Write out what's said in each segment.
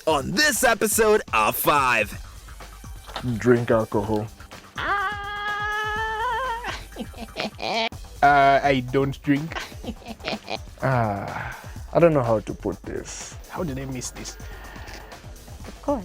on this episode of 5. Drink alcohol. I don't drink. I don't know how to put this. How did I miss this? Of course.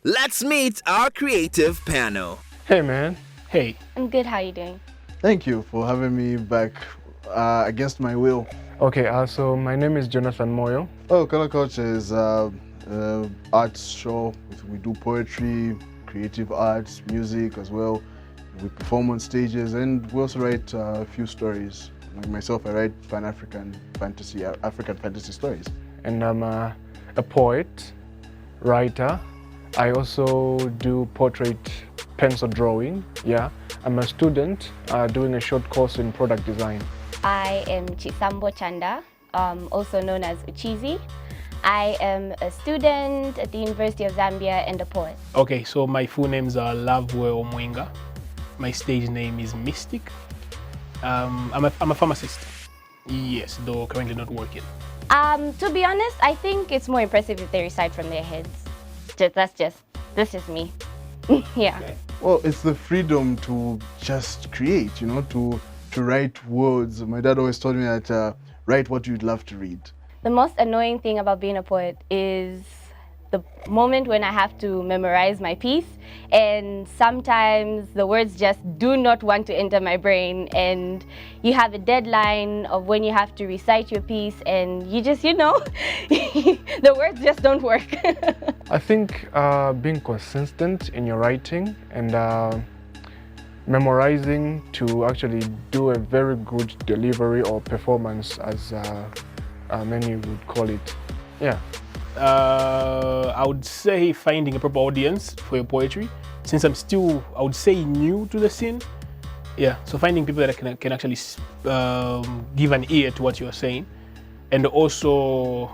Let's meet our creative panel. Hey man. Hey, I'm good. How are you doing? Thank you for having me back against my will. Okay, so my name is Jonathan Moyo. Oh, Color Culture is an arts show. We do poetry, creative arts, music as well. We perform on stages, and we also write a few stories. Like myself, I write Pan-African fantasy, African fantasy stories. And I'm a poet, writer. I also do portrait pencil drawing. Yeah, I'm a student doing a short course in product design. I am Chisambo Chanda, also known as Uchizi. I am a student at the University of Zambia and a poet. okay, so my full names are Lavwe Omwenga. My stage name is Mystic. I'm a pharmacist. Yes, though currently not working. To be honest, I think it's more impressive if they recite from their heads. That's just me. Yeah. Well, it's the freedom to just create, you know, to write words. My dad always told me that write what you'd love to read. The most annoying thing about being a poet is the moment when I have to memorize my piece, and sometimes the words just do not want to enter my brain, and you have a deadline of when you have to recite your piece, and you just, the words just don't work. I think being consistent in your writing and memorizing to actually do a very good delivery or performance, as many would call it. Yeah. I would say finding a proper audience for your poetry, since I'm still, I would say, new to the scene. Yeah, so finding people that can actually give an ear to what you're saying, and also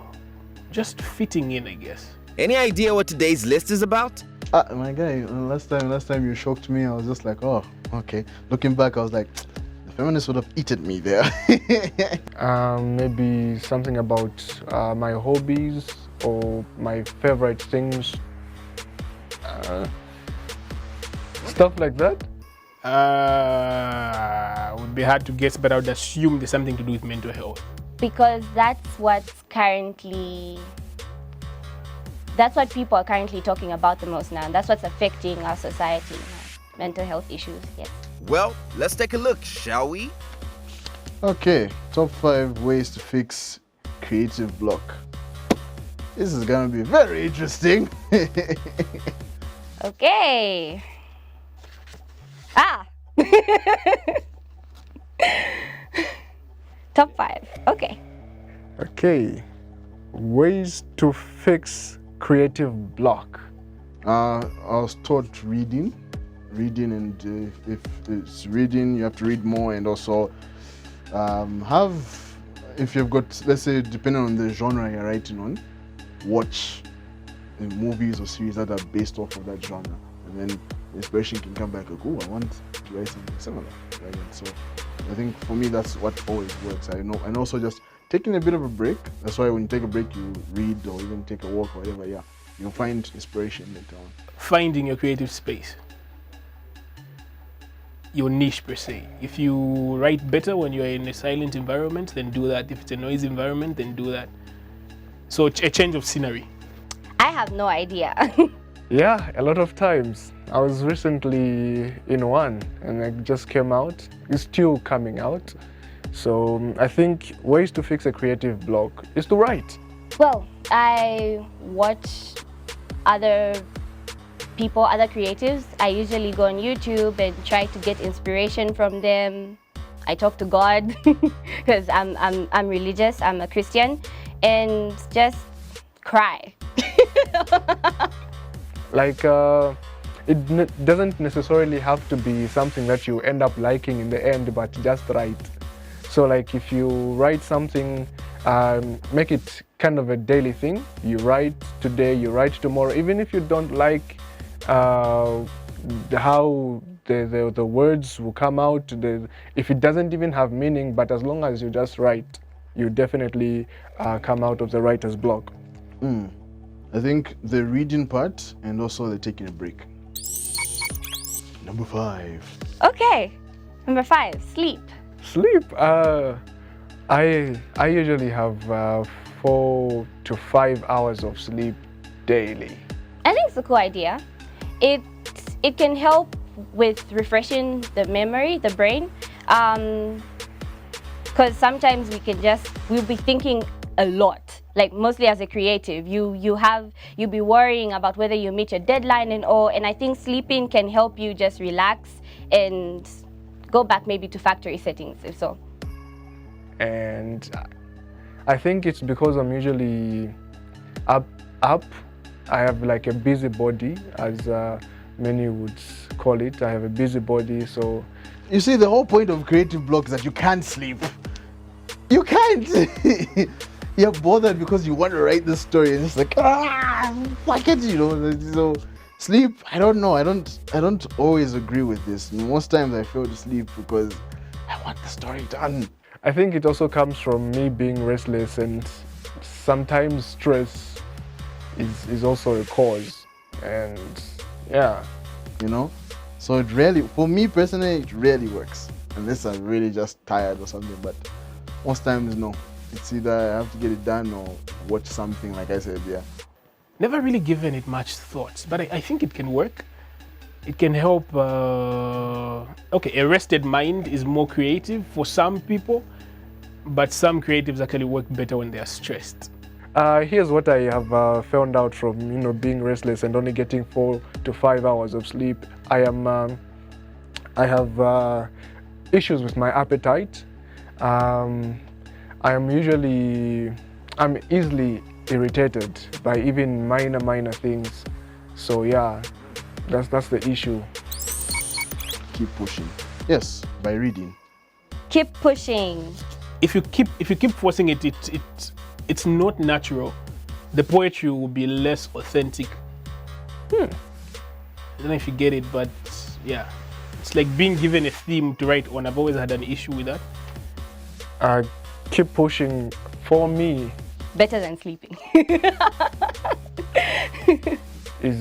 just fitting in, I guess. Any idea what today's list is about? My guy, last time you shocked me, I was just like, oh, okay. Looking back, I was like, the feminists would have eaten me there. Maybe something about my hobbies or my favorite things. Stuff like that. Would be hard to guess, but I would assume there's something to do with mental health. Because that's what people are currently talking about the most now. That's what's affecting our society now. Mental health issues, yes. Well, let's take a look, shall we? Okay, top 5 ways to fix creative block. This is gonna be very interesting. Okay. Top 5, okay. Okay, ways to fix creative block. I was taught reading, and if it's reading, you have to read more, and also if you've got, let's say, depending on the genre you're writing on, watch movies or series that are based off of that genre, and then inspiration can come back like, oh, I want to write something similar, right? And so I think for me that's what always works. I know, and also just taking a bit of a break. That's why when you take a break, you read or even take a walk or whatever. Yeah, you'll find inspiration later on. Finding your creative space, your niche per se. If you write better when you're in a silent environment, then do that. If it's a noisy environment, then do that. So a change of scenery. I have no idea. Yeah, a lot of times. I was recently in one and it just came out. It's still coming out. So I think ways to fix a creative block is to write. Well, I watch other people, other creatives. I usually go on YouTube and try to get inspiration from them. I talk to God because I'm religious, I'm a Christian, and just cry. Like, it doesn't necessarily have to be something that you end up liking in the end, but just right. So like if you write something, make it kind of a daily thing. You write today, you write tomorrow, even if you don't like how the words will come out, if it doesn't even have meaning, but as long as you just write, you definitely come out of the writer's block. I think the reading part and also the taking a break. Number 5. Okay, number 5, sleep. Sleep. I usually have 4 to 5 hours of sleep daily. I think it's a cool idea. It can help with refreshing the memory, the brain, because sometimes we'll be thinking a lot. Like mostly as a creative, you'll be worrying about whether you meet your deadline and all. And I think sleeping can help you just relax and go back maybe to factory settings, if so. And I think it's because I'm usually up. I have like a busy body, as many would call it. I have a busy body, so. You see, the whole point of creative block is that you can't sleep. You can't. You're bothered because you want to write this story, and it's like, fuck it, you know. So sleep, I don't know. I don't always agree with this. Most times I fail to sleep because I want the story done. I think it also comes from me being restless, and sometimes stress is also a cause. And yeah, you know. So it really, for me personally, it really works unless I'm really just tired or something. But most times, no. It's either I have to get it done or watch something, like I said, yeah. Never really given it much thoughts, but I think it can work. It can help. Okay, a rested mind is more creative for some people, but some creatives actually work better when they are stressed. Here's what I have found out from being restless and only getting 4 to 5 hours of sleep. I have issues with my appetite. I'm easily irritated by even minor things. So yeah, that's the issue. Keep pushing. Yes, by reading. Keep pushing. If you keep forcing it, it's not natural. The poetry will be less authentic. I don't know if you get it, but yeah, it's like being given a theme to write on. I've always had an issue with that. Keep pushing for me. Better than sleeping. is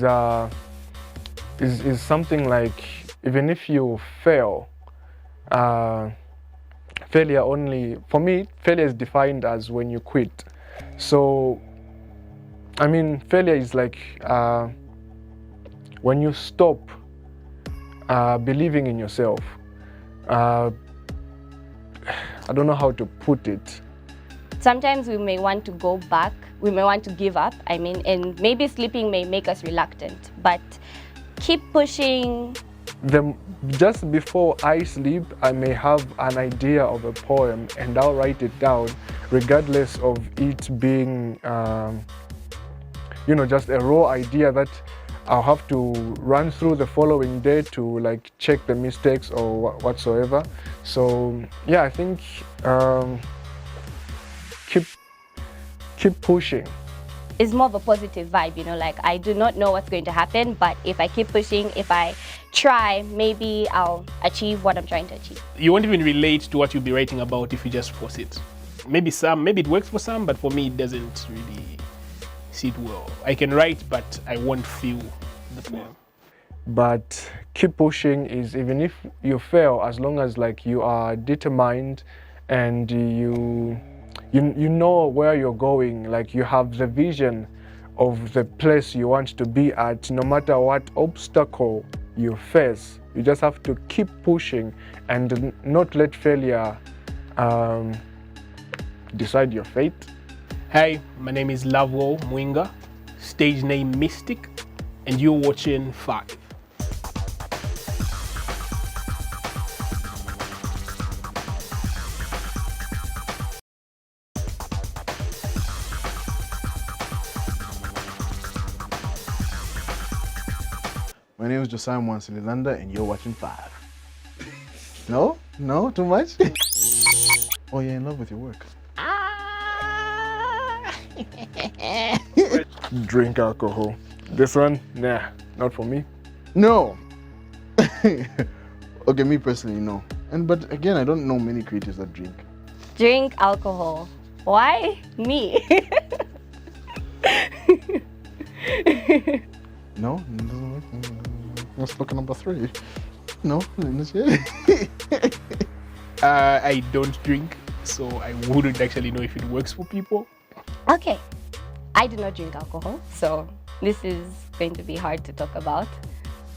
something like, even if you fail, failure only, for me, failure is defined as when you quit. So, I mean, failure is like when you stop believing in yourself. I don't know how to put it. Sometimes we may want to go back, we may want to give up, and maybe sleeping may make us reluctant, but keep pushing. Just before I sleep, I may have an idea of a poem and I'll write it down, regardless of it being, just a raw idea that I'll have to run through the following day to like check the mistakes or whatsoever. So yeah, I think keep pushing. It's more of a positive vibe, like I do not know what's going to happen, but if I keep pushing, if I try, maybe I'll achieve what I'm trying to achieve. You won't even relate to what you'll be writing about if you just force it. Maybe it works for some, but for me it doesn't really sit well. I can write, but I won't feel the poem. But keep pushing is, even if you fail, as long as like you are determined and you know where you're going, like you have the vision of the place you want to be at, no matter what obstacle you face, you just have to keep pushing and not let failure decide your fate. Hi, my name is Lavo Mwinga, stage name Mystic, and you're watching 5. My name is Josiah Mwansililanda and you're watching 5. No? No? Too much? Oh, you're in love with your work. Drink alcohol. This one, nah, not for me. No. Okay, me personally, no. But again, I don't know many creatives that drink. Drink alcohol. Why me? No, it doesn't work. Let's look at number 3. No, not yet. I don't drink, so I wouldn't actually know if it works for people. Okay, I do not drink alcohol, so this is going to be hard to talk about.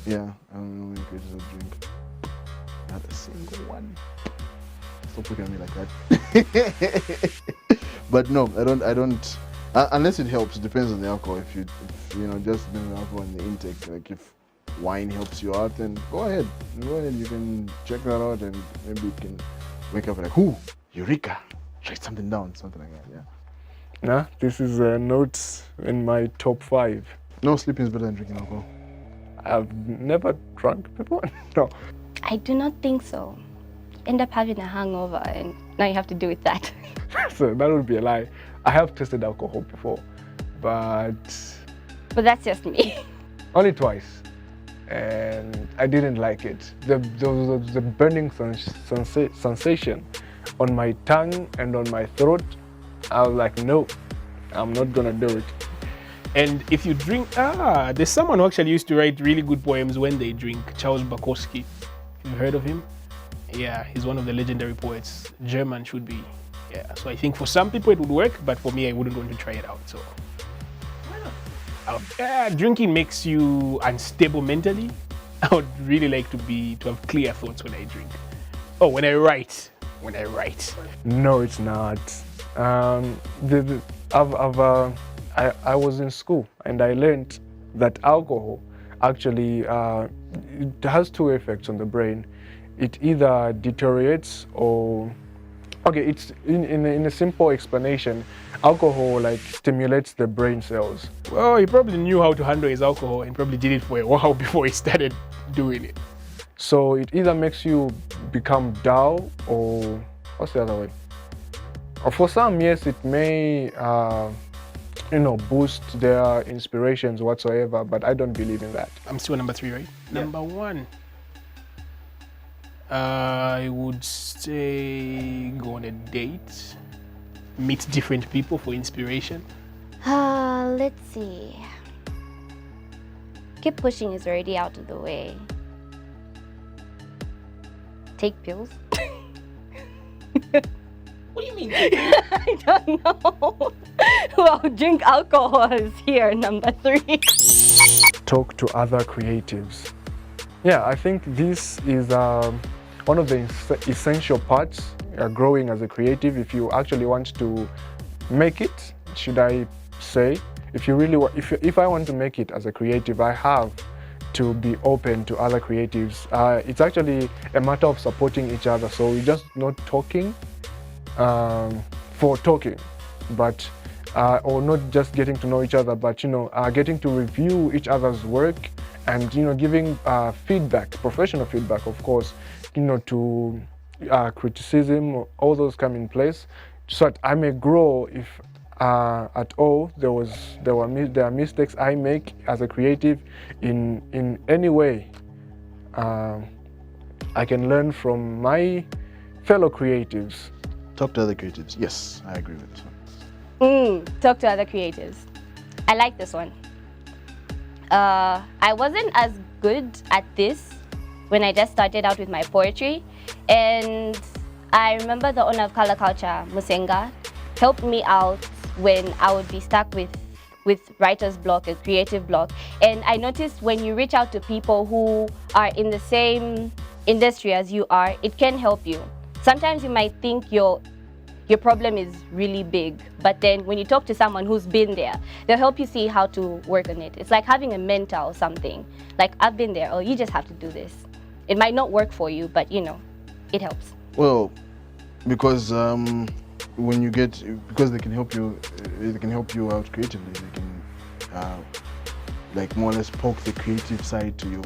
Yeah, I don't know many creatives that drink. Not a single one. Stop looking at me like that. But no, I don't. Unless it helps. It depends on the alcohol. If you just depends on the alcohol and the intake. Like if wine helps you out, then go ahead. You can check that out, and maybe you can wake up like, "Ooh, eureka! Write something down," something like that. Yeah. Nah, this is notes in my top 5. No, sleeping is better than drinking alcohol. I've never drunk before. No. I do not think so. End up having a hangover, and now you have to deal with that. So that would be a lie. I have tasted alcohol before, but But that's just me. only twice, and I didn't like it. The burning sensation on my tongue and on my throat, I was like, no, I'm not gonna do it. And if you drink, there's someone who actually used to write really good poems when they drink, Charles Bukowski. You've heard of him? Yeah, he's one of the legendary poets. German should be. Yeah, so I think for some people it would work, but for me, I wouldn't want to try it out. So, drinking makes you unstable mentally. I would really like to have clear thoughts when I drink. Oh, when I write. No, it's not. I was in school and I learned that alcohol actually it has 2 effects on the brain. It either deteriorates or, okay, it's in a simple explanation, alcohol like stimulates the brain cells. Well, he probably knew how to handle his alcohol and probably did it for a while before he started doing it. So it either makes you become dull or, what's the other way? Or for some, yes, it may boost their inspirations whatsoever, but I don't believe in that. I'm still number 3, right? Yeah. Number 1. I would say go on a date, meet different people for inspiration. Let's see. Keep pushing is already out of the way. Take pills. What do you mean? I don't know. Well, drink alcohol is here, number 3. Talk to other creatives. Yeah, I think this is one of the essential parts growing as a creative. If you actually want to make it, should I say, if I want to make it as a creative, I have to be open to other creatives. It's actually a matter of supporting each other. So we're just not talking for talking, but or not just getting to know each other, but getting to review each other's work and giving feedback, professional feedback, of course, to criticism, all those come in place, so that I may grow. If at all there are mistakes I make as a creative in any way, I can learn from my fellow creatives. Talk to other creatives. Yes, I agree with this one. Talk to other creatives. I like this one. I wasn't as good at this when I just started out with my poetry, and I remember the owner of Color Culture, Musenga, helped me out when I would be stuck with writer's block and creative block. And I noticed when you reach out to people who are in the same industry as you are, it can help you. Sometimes you might think your problem is really big, but then when you talk to someone who's been there, they'll help you see how to work on it. It's like having a mentor or something. Like, I've been there, you just have to do this. It might not work for you, but it helps. Well, because because they can help you out creatively. They can like more or less poke the creative side to you.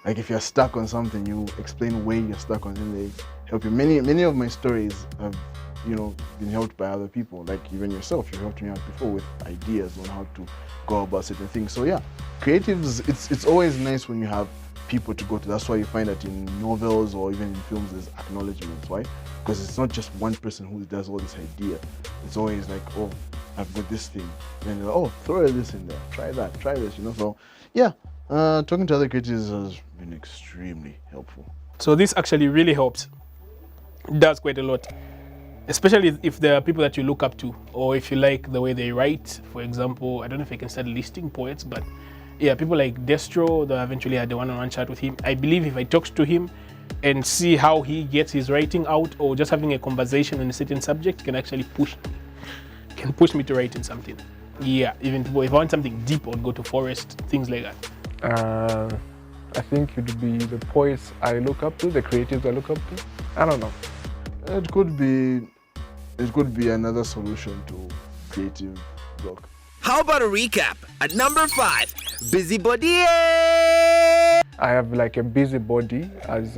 Like if you're stuck on something, you explain why you're stuck on it. They help you. Many of my stories have been helped by other people, like even yourself. You helped me out before with ideas on how to go about certain things. So yeah, creatives, it's always nice when you have people to go to. That's why you find that in novels or even in films there's acknowledgements. Why? Because it's not just one person who does all this idea. It's always like, oh, I've got this thing, and they're like, oh, throw this in there, try that, try this, So yeah, talking to other creators has been extremely helpful. So this actually really helps. It does quite a lot, especially if there are people that you look up to, or if you like the way they write. For example, I don't know if I can start listing poets, but yeah, people like Destro, that I eventually had a one-on-one chat with him. I believe if I talked to him and see how he gets his writing out, or just having a conversation on a certain subject, can actually push me to writing something. Yeah, even if I want something deep, I'd go to Forest, things like that. I think it would be the poets I look up to, the creatives I look up to. I don't know. It could be another solution to creative block. How about a recap? At number 5, busybody. I have like a busybody, as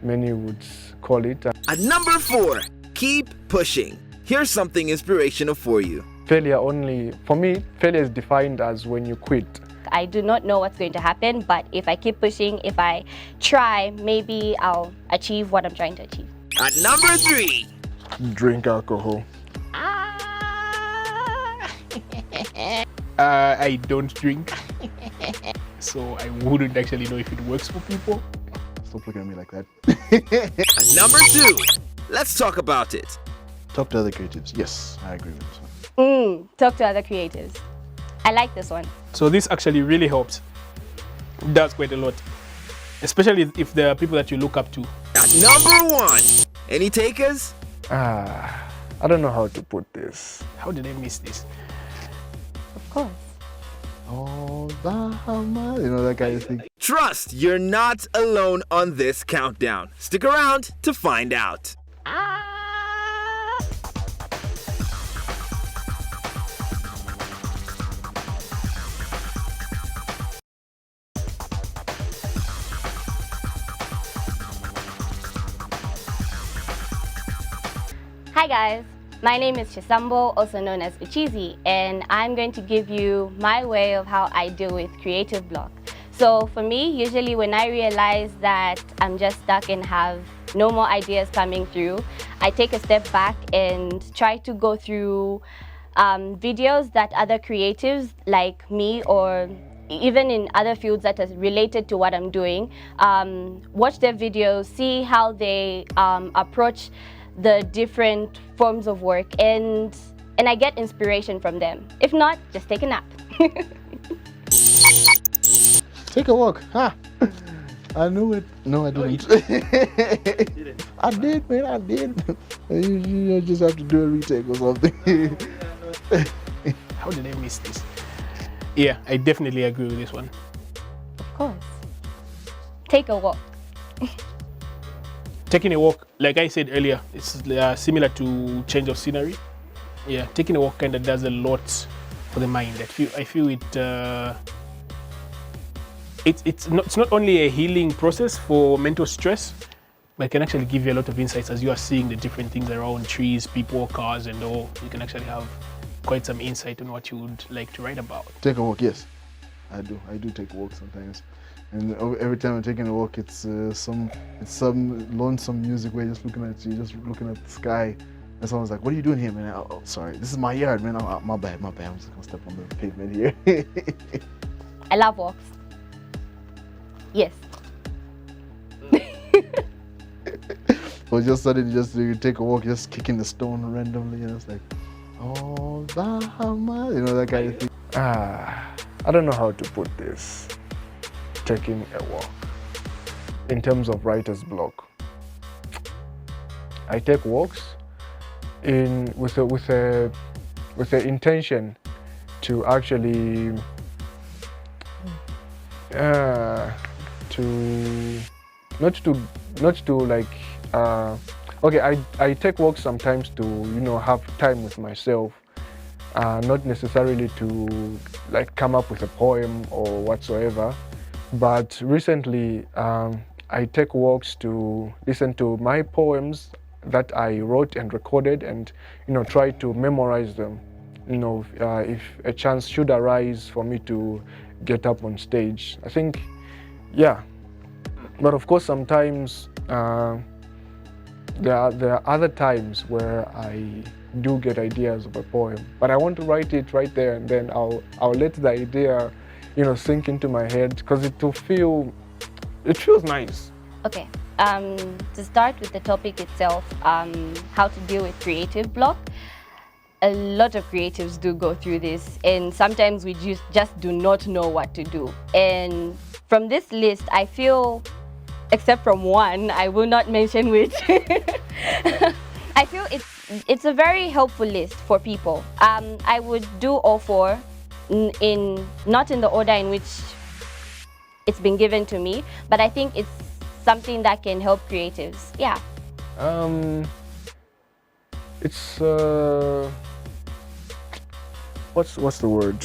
many would call it. At number 4, keep pushing. Here's something inspirational for you. For me, failure is defined as when you quit. I do not know what's going to happen, but if I keep pushing, if I try, maybe I'll achieve what I'm trying to achieve. At number 3, Drink alcohol. I don't drink, so I wouldn't actually know if it works for people. Stop looking at me like that. At number 2, let's talk about it. Talk to other creatives. Yes, I agree with this one. Talk to other creatives. I like this one. So this actually really helps. It does quite a lot, especially if there are people that you look up to. At number 1, any takers? I don't know how to put this. How did I miss this? Of course. Oh, Bahama. That kind of thing. Trust you're not alone on this countdown. Stick around to find out. Hi guys, my name is Chisambo, also known as Uchizi, and I'm going to give you my way of how I deal with creative block. So for me, usually when I realize that I'm just stuck and have no more ideas coming through, I take a step back and try to go through videos that other creatives like me, or even in other fields that are related to what I'm doing, watch their videos, see how they approach the different forms of work, and I get inspiration from them. If not, just take a nap. Take a walk. I knew it. No, I didn't. I did, man. I did. You just have to do a retake or something. How did I miss this? Yeah, I definitely agree with this one. Of course. Take a walk. Taking a walk, like I said earlier, it's similar to change of scenery. Yeah, taking a walk kind of does a lot for the mind. I feel it's not only a healing process for mental stress, but it can actually give you a lot of insights as you are seeing the different things around, trees, people, cars, and all. You can actually have quite some insight on what you would like to write about. Take a walk, yes. I do take walks sometimes. And every time I'm taking a walk, it's some lonesome music where you're just looking at the sky. And someone's like, "What are you doing here, man?" Oh, sorry, this is my yard, man. My bad. I'm just gonna step on the pavement here. I love walks. Yes. Or just suddenly, you take a walk, just kicking the stone randomly, and it's like, oh, Bahama, that kind of thing. I don't know how to put this. Taking a walk. In terms of writer's block, I take walks with the intention to actually I take walks sometimes to have time with myself, not necessarily to come up with a poem or whatsoever. But recently, I take walks to listen to my poems that I wrote and recorded, and try to memorize them. If a chance should arise for me to get up on stage, I think, yeah. But of course, sometimes there are other times where I do get ideas of a poem, but I want to write it right there and then. I'll let the idea, sink into my head, because it feels nice. Okay. To start with the topic itself, how to deal with creative block. A lot of creatives do go through this, and sometimes we just do not know what to do. And from this list, I feel, except from one, I will not mention which, I feel it's a very helpful list for people. I would do all four, not in the order in which it's been given to me, but I think it's something that can help creatives. Yeah. It's what's the word?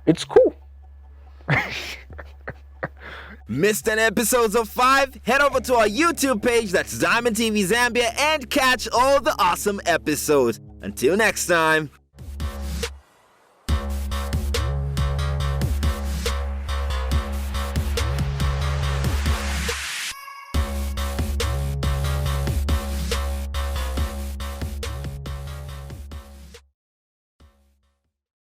It's cool. Missed any episodes of 5? Head over to our YouTube page, that's Diamond TV Zambia, and catch all the awesome episodes. Until next time.